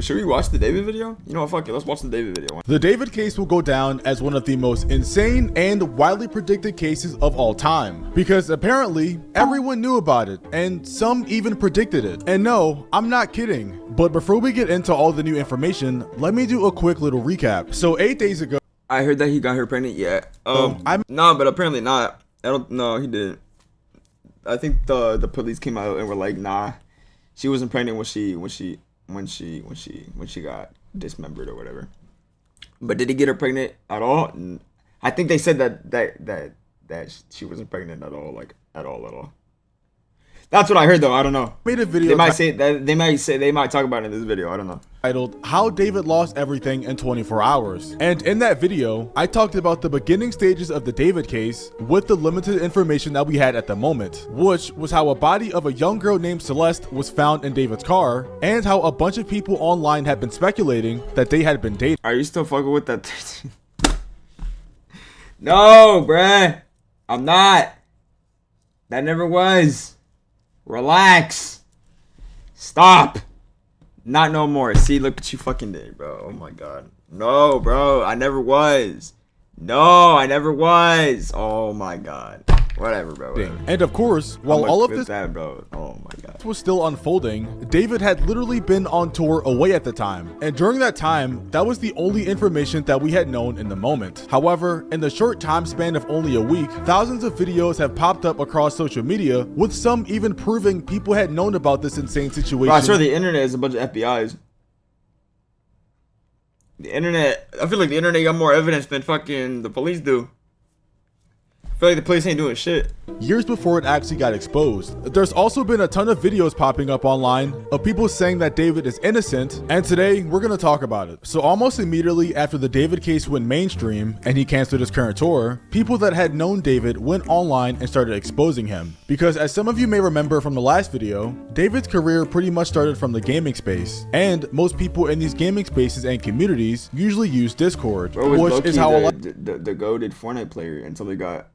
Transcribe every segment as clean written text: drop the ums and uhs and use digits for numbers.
But should we watch the David video? You know what, fuck it, let's watch the David video. The David case will go down as one of the most insane and widely predicted cases of all time, because apparently everyone knew about it and some even predicted it. And no, I'm not kidding. But before we get into all the new information, let me do a quick little recap. So 8 days ago, I heard that he got her pregnant. Yeah. No, but apparently not. I don't. No, he didn't. I think the police came out and were like, nah, she wasn't pregnant when she got dismembered or whatever. But did he get her pregnant at all? I think they said that she wasn't pregnant at all, like at all. That's what I heard though. I don't know. Made a video. They might say that. They might talk about it in this video. I don't know. Titled "How David Lost Everything in 24 Hours." And in that video, I talked about the beginning stages of the David case with the limited information that we had at the moment, which was how a body of a young girl named Celeste was found in David's car, and how a bunch of people online had been speculating that they had been dating. Are you still fucking with that? No, bruh. I'm not. That never was. Relax. Stop. Not no more. See, look what you fucking did, bro. Oh my god. No, bro. I never was. No, I never was. Oh my god. Whatever, bro. Whatever. And of course, while all of this bro. Oh my god, was still unfolding, David had literally been on tour away at the time. And during that time, that was the only information that we had known in the moment. However, in the short time span of only a week, thousands of videos have popped up across social media, with some even proving people had known about this insane situation. Bro, I swear the internet is a bunch of FBI's. The internet, I feel like the internet got more evidence than fucking the police do. I feel like the police ain't doing shit. Years before it actually got exposed. There's also been a ton of videos popping up online of people saying that David is innocent, and today we're gonna talk about it. So almost immediately after the David case went mainstream and he canceled his current tour, people that had known David went online and started exposing him. Because as some of you may remember from the last video, David's career pretty much started from the gaming space, and most people in these gaming spaces and communities usually use Discord, which is how the goated Fortnite player until they got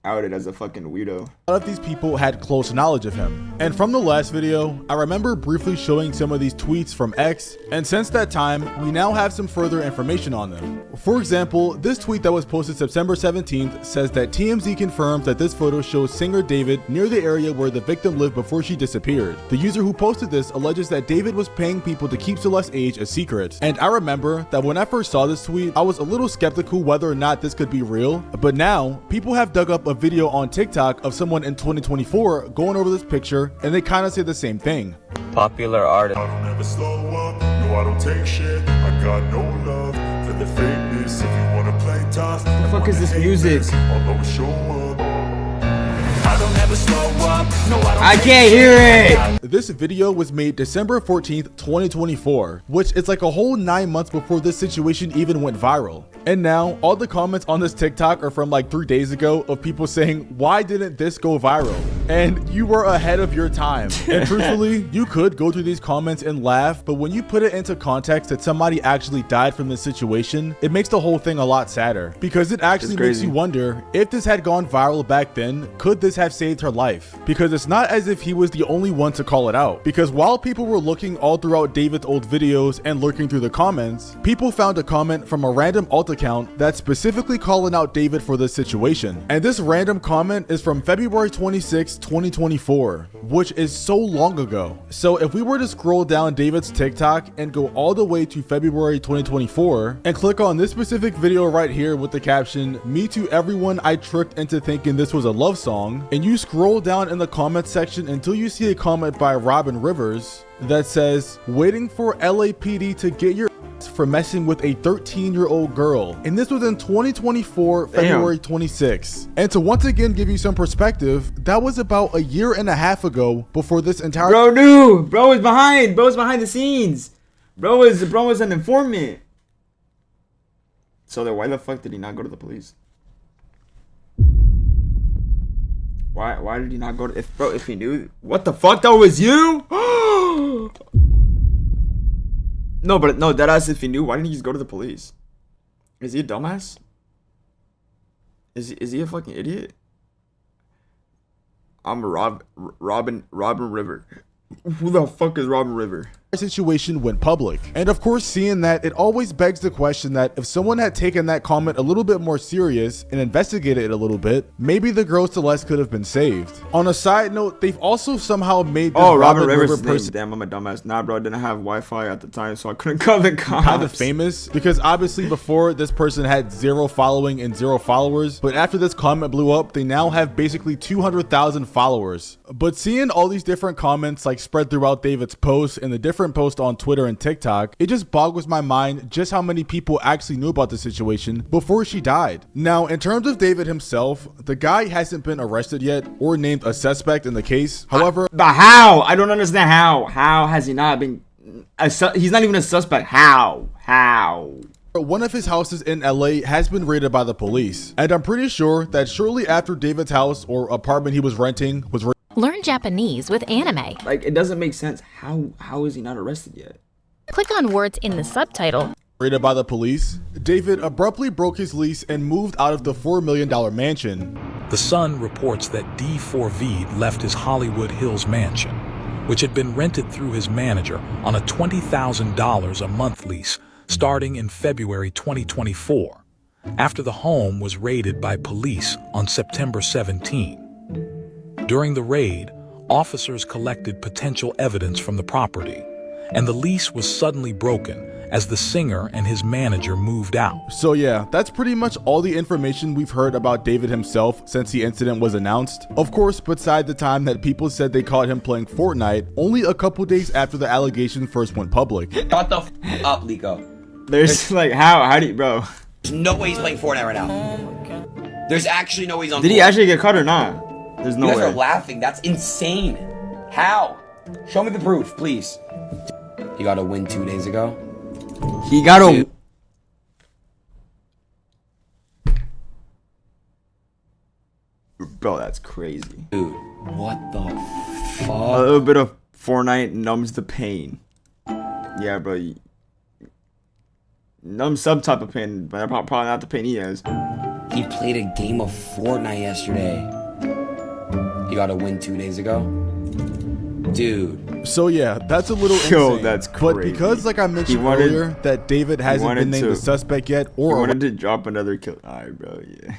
outed as a fucking weirdo. A lot of these people had close knowledge of him. And from the last video, I remember briefly showing some of these tweets from X, and since that time, we now have some further information on them. For example, this tweet that was posted September 17th says that TMZ confirms that this photo shows singer David near the area where the victim lived before she disappeared. The user who posted this alleges that David was paying people to keep Celeste's age a secret. And I remember that when I first saw this tweet, I was a little skeptical whether or not this could be real, but now people have dug up a video on TikTok of someone in 2024 going over this picture, and they kind of say the same thing. Popular artist. I don't ever slow up, no I don't take shit. I got no love for the fakeness. If you wanna play tough, what the fuck is this music? I'll always show up. I don't ever slow up, no I can't hear it. This video was made December 14th, 2024, which is like a whole 9 months before this situation even went viral. And now all the comments on this TikTok are from like 3 days ago of people saying, why didn't this go viral? And you were ahead of your time. And truthfully, you could go through these comments and laugh, but when you put it into context that somebody actually died from this situation, it makes the whole thing a lot sadder, because it actually makes you wonder, if this had gone viral back then, could this have saved her life? Because it's not as if he was the only one to call it out. Because while people were looking all throughout David's old videos and lurking through the comments, people found a comment from a random alt account that's specifically calling out David for this situation. And this random comment is from February 26, 2024, which is so long ago. So if we were to scroll down David's TikTok and go all the way to February 2024 and click on this specific video right here with the caption, "Me to everyone I tricked into thinking this was a love song," and you scroll down in the comment section until you see a comment by Robin Rivers that says, "Waiting for LAPD to get your for messing with a 13-year-old girl." And this was in 2024, February 26. And to once again give you some perspective, that was about a year and a half ago before this entire— Bro knew. Bro was behind. Bro was behind the scenes. Bro was an informant. So then why the fuck did he not go to the police? Why did he not go to— if he knew— what the fuck, that was you? No, but no, deadass, if he knew, why didn't he just go to the police? Is he a dumbass? Is he a fucking idiot? I'm Robin River. Who the fuck is Robin River? situation went public. And of course, seeing that, it always begs the question that if someone had taken that comment a little bit more serious and investigated it a little bit, maybe the girl Celeste could have been saved. On a side note, they've also somehow made this Robert Rivers person. Damn, I'm a dumbass. Nah, bro, I didn't have Wi-Fi at the time, so I couldn't call the cops. Kind of famous because obviously before this person had 0 following and 0 followers, but after this comment blew up, they now have basically 200,000 followers. But seeing all these different comments like spread throughout David's posts and the different posts on Twitter and TikTok, it just boggles my mind just how many people actually knew about the situation before she died. Now, in terms of David himself, the guy hasn't been arrested yet or named a suspect in the case. However, but how? I don't understand how. How has he not been? He's not even a suspect. How? One of his houses in LA has been raided by the police, and I'm pretty sure that shortly after David's house or apartment he was renting was Learn Japanese with anime. Like, it doesn't make sense. How is he not arrested yet? Click on words in the subtitle. Raided by the police, David abruptly broke his lease and moved out of the $4 million mansion. The Sun reports that D4V left his Hollywood Hills mansion, which had been rented through his manager on a $20,000 a month lease starting in February 2024, after the home was raided by police on September 17. During the raid, officers collected potential evidence from the property, and the lease was suddenly broken as the singer and his manager moved out. So yeah, that's pretty much all the information we've heard about David himself since the incident was announced. Of course, beside the time that people said they caught him playing Fortnite only a couple days after the allegation first went public. Shut the f up, Lico. There's like, how do you, bro? There's no way he's playing Fortnite right now. There's actually no way he's on Did he actually get caught or not? There's no way. You guys are laughing. That's insane. How? Show me the proof, please. He got a win 2 days ago. He got a... Bro, that's crazy. Dude, what the fuck? A little bit of Fortnite numbs the pain. Yeah, bro. Numbs some type of pain, but probably not the pain he has. He played a game of Fortnite yesterday. He got a win 2 days ago. Dude. So yeah, that's a little insane. That's crazy. But because, like I mentioned earlier, that David hasn't been named a suspect yet or wanted to drop another kill. Alright, bro, yeah.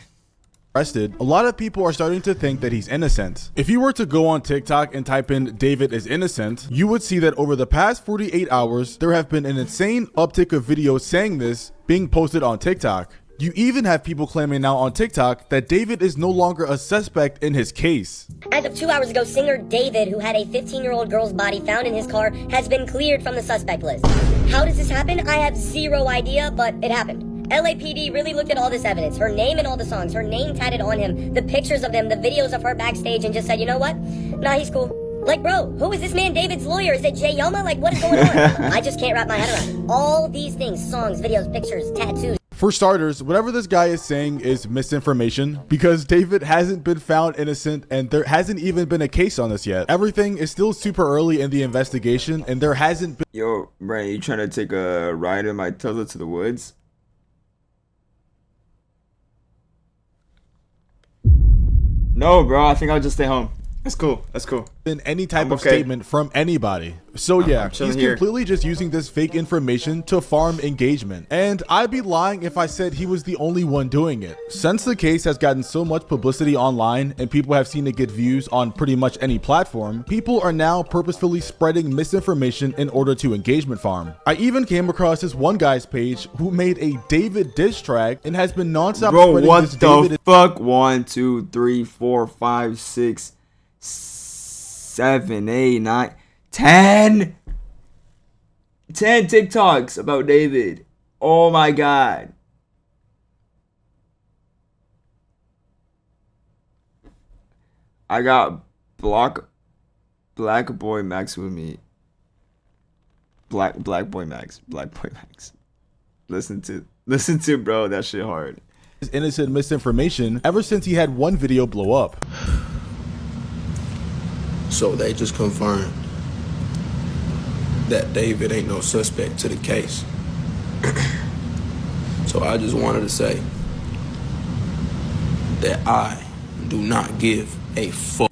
Arrested, a lot of people are starting to think that he's innocent. If you were to go on TikTok and type in David is innocent, you would see that over the past 48 hours, there have been an insane uptick of videos saying this being posted on TikTok. You even have people claiming now on TikTok that David is no longer a suspect in his case. As of 2 hours ago, singer David, who had a 15-year-old girl's body found in his car, has been cleared from the suspect list. How does this happen? I have zero idea, but it happened. LAPD really looked at all this evidence, her name in all the songs, her name tatted on him, the pictures of them, the videos of her backstage, and just said, you know what? Nah, he's cool. Like, bro, who is this man David's lawyer? Is it Jay Yoma? Like, what is going on? I just can't wrap my head around it. All these things, songs, videos, pictures, tattoos. For starters, whatever this guy is saying is misinformation because David hasn't been found innocent and there hasn't even been a case on this yet. Everything is still super early in the investigation and there hasn't been— Yo, Brian, you trying to take a ride in my Tesla to the woods? No, bro, I think I'll just stay home. That's cool. That's cool. In any type of statement from anybody. So yeah, he's completely just using this fake information to farm engagement. And I'd be lying if I said he was the only one doing it. Since the case has gotten so much publicity online and people have seen it get views on pretty much any platform, people are now purposefully spreading misinformation in order to engagement farm. I even came across this one guy's page who made a David diss track and has been nonstop spreading what this the David fuck? 1, 2, 3, 4, 5, 6, 7, 8, 9, 10 TikToks about David. Oh my god. I got Plaqueboymax with me. Plaqueboymax. Listen to bro, that shit hard. Innocent misinformation ever since he had one video blow up. So they just confirmed that David ain't no suspect to the case. So I just wanted to say that I do not give a fuck.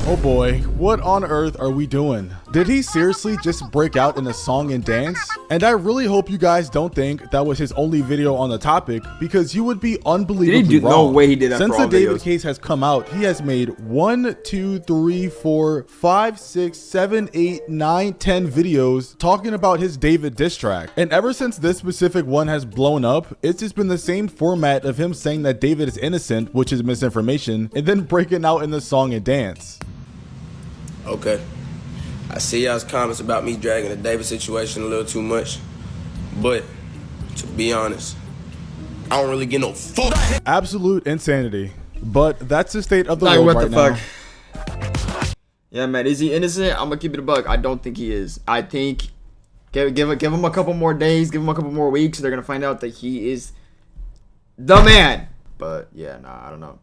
Oh boy, what on earth are we doing? Did he seriously just break out in a song and dance? And I really hope you guys don't think that was his only video on the topic, because you would be unbelievably wrong. No way he did that. Since for the all David videos. case has come out, he has made 1, 2, 3, 4, 5, 6, 7, 8, 9, 10 videos talking about his David diss track. And ever since this specific one has blown up, it's just been the same format of him saying that David is innocent, which is misinformation, and then breaking out in the song and dance. Okay. I see y'all's comments about me dragging the David situation a little too much, but to be honest, I don't really get no fuck. Absolute insanity. But that's the state of the world right now. Yeah, man, is he innocent? I'm gonna keep it a buck. I don't think he is. I think give him a couple more days, give him a couple more weeks. They're gonna find out that he is the man. But yeah, nah, I don't know.